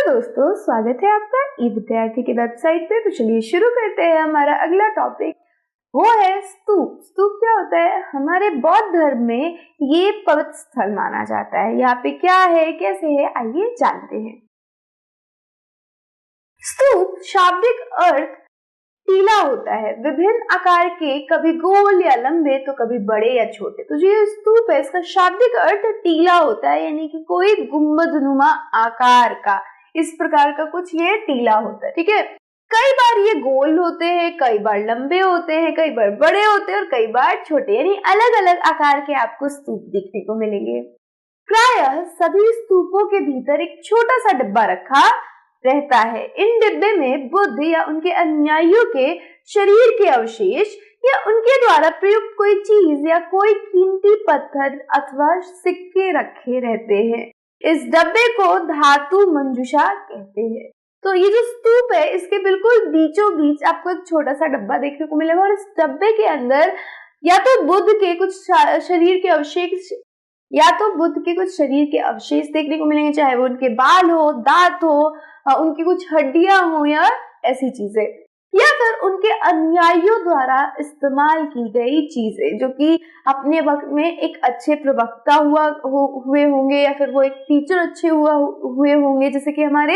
दोस्तों, स्वागत है आपका ई विद्यार्थी की वेबसाइट पे। तो चलिए शुरू करते हैं हमारा अगला टॉपिक, वो है स्तूप। स्तूप क्या होता है? हमारे बौद्ध धर्म में ये पवित्र स्थल माना जाता है। यहाँ पे क्या है, कैसे है, आइए जानते हैं। स्तूप शाब्दिक अर्थ टीला होता है, विभिन्न आकार के, कभी गोल या लंबे तो कभी बड़े या छोटे। तो जो ये स्तूप है इसका शाब्दिक अर्थ टीला होता है, यानी कि कोई गुंबदनुमा आकार का, इस प्रकार का कुछ ये टीला होता है। ठीक है, कई बार ये गोल होते हैं, कई बार लंबे होते हैं, कई बार बड़े होते हैं और कई बार छोटे, यानी अलग अलग आकार के आपको स्तूप दिखने को मिलेंगे। प्रायः सभी स्तूपों के भीतर एक छोटा सा डिब्बा रखा रहता है। इन डिब्बे में बुद्ध या उनके अनुयायियों के शरीर के अवशेष या उनके द्वारा प्रयुक्त कोई चीज या कोई कीमती पत्थर अथवा सिक्के रखे रहते हैं। इस डब्बे को धातु मंजूषा कहते हैं। तो ये जो स्तूप है इसके बिल्कुल बीचों बीच आपको एक छोटा सा डब्बा देखने को मिलेगा और इस डब्बे के अंदर या तो बुद्ध के कुछ शरीर के अवशेष देखने को मिलेंगे, चाहे वो उनके बाल हो, दांत हो, उनकी कुछ हड्डियां हो या ऐसी चीजें, या फिर उनके अनुयायियों द्वारा इस्तेमाल की गई चीजें जो कि अपने वक्त में एक अच्छे प्रवक्ता हुए होंगे या फिर वो एक टीचर अच्छे हुए होंगे, जैसे कि हमारे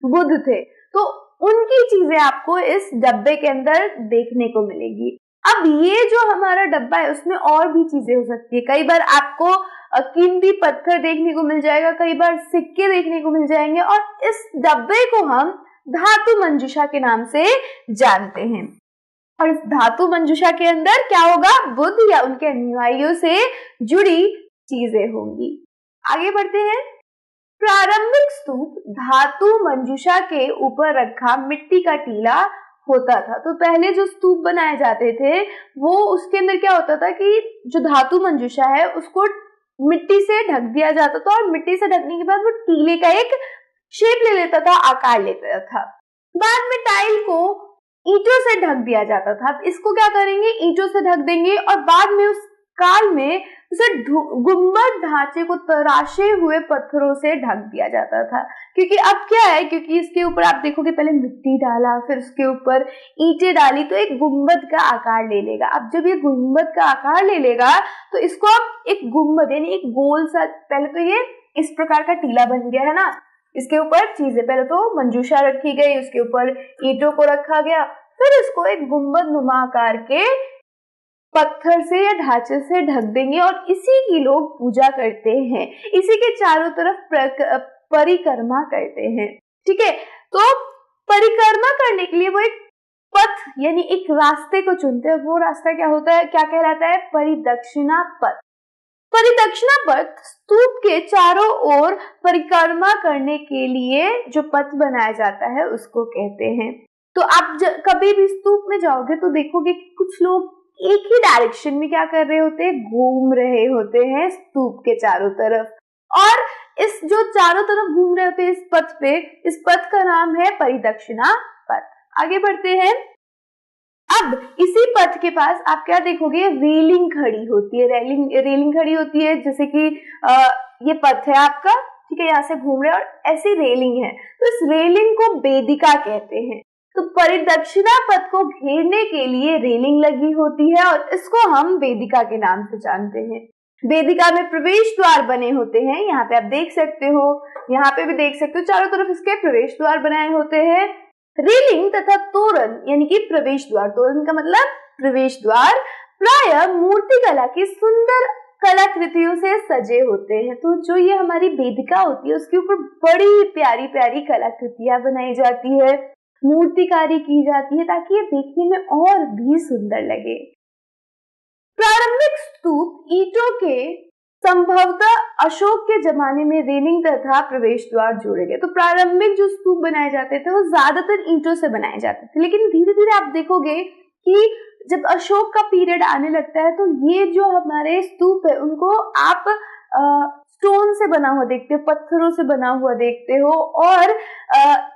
बुद्ध थे। तो उनकी चीजें आपको इस डब्बे के अंदर देखने को मिलेगी। अब ये जो हमारा डब्बा है उसमें और भी चीजें हो सकती है। कई बार आपको कीमती पत्थर देखने को मिल जाएगा, कई बार सिक्के देखने को मिल जाएंगे, और इस डब्बे को हम धातु मंजूषा के नाम से जानते हैं। और इस धातु मंजूषा के अंदर क्या होगा? बुद्ध या उनके अनुयायियों से जुड़ी चीजें होंगी। आगे बढ़ते हैं। प्रारंभिक स्तूप धातु मंजूषा के ऊपर रखा मिट्टी का टीला होता था। तो पहले जो स्तूप बनाए जाते थे वो उसके अंदर क्या होता था कि जो धातु मंजूषा है उसको मिट्टी से ढक दिया जाता था और मिट्टी से ढकने के बाद वो टीले का एक शेप ले लेता था, आकार लेता था। बाद में टाइल को ईंटों से ढक दिया जाता था। अब इसको क्या करेंगे? ईंटों से ढक देंगे और बाद में उस काल में उसे गुंबद ढांचे को तराशे हुए पत्थरों से ढक दिया जाता था। क्योंकि अब क्या है, क्योंकि इसके ऊपर आप देखोगे पहले मिट्टी डाला, फिर उसके ऊपर ईंटें डाली, तो एक गुंबद का आकार ले लेगा। अब जब ये गुंबद का आकार ले लेगा तो इसको आप एक गुंबद यानी एक गोल सा, पहले तो ये इस प्रकार का टीला बन गया है ना, इसके ऊपर चीजें, पहले तो मंजूषा रखी गई, उसके ऊपर ईंटों को रखा गया, फिर इसको एक गुंबद नुमा आकार के पत्थर से या ढांचे से ढक देंगे और इसी की लोग पूजा करते हैं, इसी के चारों तरफ परिक्रमा करते हैं। ठीक है, तो परिक्रमा करने के लिए वो एक पथ यानी एक रास्ते को चुनते हैं। वो रास्ता क्या होता है, क्या कहलाता है? परिदक्षिणा पथ। परिदक्षिणा पथ स्तूप के चारों ओर परिक्रमा करने के लिए जो पथ बनाया जाता है उसको कहते हैं। तो आप कभी भी स्तूप में जाओगे तो देखोगे कि कुछ लोग एक ही डायरेक्शन में क्या कर रहे होते हैं? घूम रहे होते हैं स्तूप के चारों तरफ। और इस जो चारों तरफ घूम रहे होते हैं इस पथ पे, इस पथ का नाम है परिदक्षिणा पथ। आगे बढ़ते हैं। अब इसी पथ के पास आप क्या देखोगे? रेलिंग खड़ी होती है। रेलिंग खड़ी होती है, जैसे कि ये पथ है आपका, ठीक है, यहाँ से घूम रहे और ऐसी रेलिंग है, तो इस रेलिंग को वेदिका कहते हैं। तो परिदक्षिणा पथ को घेरने के लिए रेलिंग लगी होती है और इसको हम वेदिका के नाम से जानते हैं। वेदिका में प्रवेश द्वार बने होते हैं, यहाँ पे आप देख सकते हो, यहाँ पे भी देख सकते हो, चारों तरफ इसके प्रवेश द्वार बनाए होते हैं। रेलिंग तथा तोरण यानी कि प्रवेश द्वार, तोरण का मतलब प्रवेश द्वार, प्रायः मूर्ति कला की सुंदर कलाकृतियों से सजे होते हैं। तो जो ये हमारी वेदिका होती है उसके ऊपर बड़ी प्यारी प्यारी कलाकृतियां बनाई जाती है, मूर्तिकारी की जाती है, ताकि ये देखने में और भी सुंदर लगे। प्रारंभिक स्तूप ईंटों के संभवतः अशोक के जमाने में रेलिंग तथा प्रवेश द्वार जोड़े गए। तो प्रारंभिक जो स्तूप बनाए जाते थे वो ज्यादातर ईंटों से बनाए जाते थे, लेकिन धीरे धीरे आप देखोगे कि जब अशोक का पीरियड आने लगता है तो ये जो हमारे स्तूप है उनको आप स्टोन से बना हुआ देखते हो, पत्थरों से बना हुआ देखते हो। और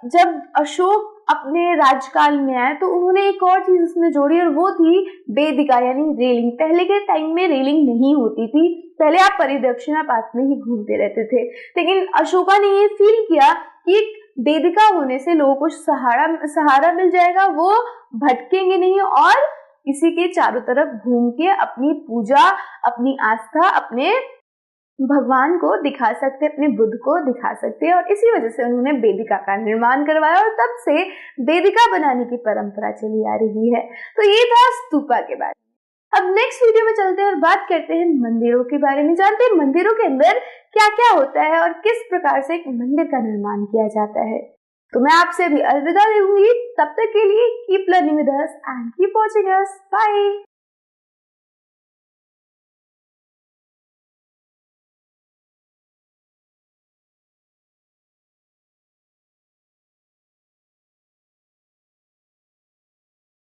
जब अशोक अपने राजकाल में आए तो उन्होंने एक और चीज इसमें जोड़ी और वो थी वेदिका यानी रेलिंग। पहले के टाइम में रेलिंग नहीं होती थी, पहले आप परिदक्षिणा पथ में ही घूमते रहते थे, लेकिन अशोका ने ये फील किया कि वेदिका होने से लोगों को सहारा मिल जाएगा, वो भटकेंगे नहीं और इसी के चारों तरफ घूम के अपनी पूजा, अपनी आस्था, अपने भगवान को दिखा सकते, अपने बुद्ध को दिखा सकते हैं। और इसी वजह से उन्होंने वेदिका का निर्माण करवाया और तब से वेदिका बनाने की परंपरा चली आ रही है। तो ये था स्तूपा के बारे में। अब नेक्स्ट वीडियो में चलते हैं और बात करते हैं मंदिरों के बारे में, जानते हैं मंदिरों के अंदर क्या क्या होता है और किस प्रकार से एक मंदिर का निर्माण किया जाता है। तो मैं आपसे भी अलविदा लूंगी, तब तक के लिए keep learning with us and keep watching us. Bye.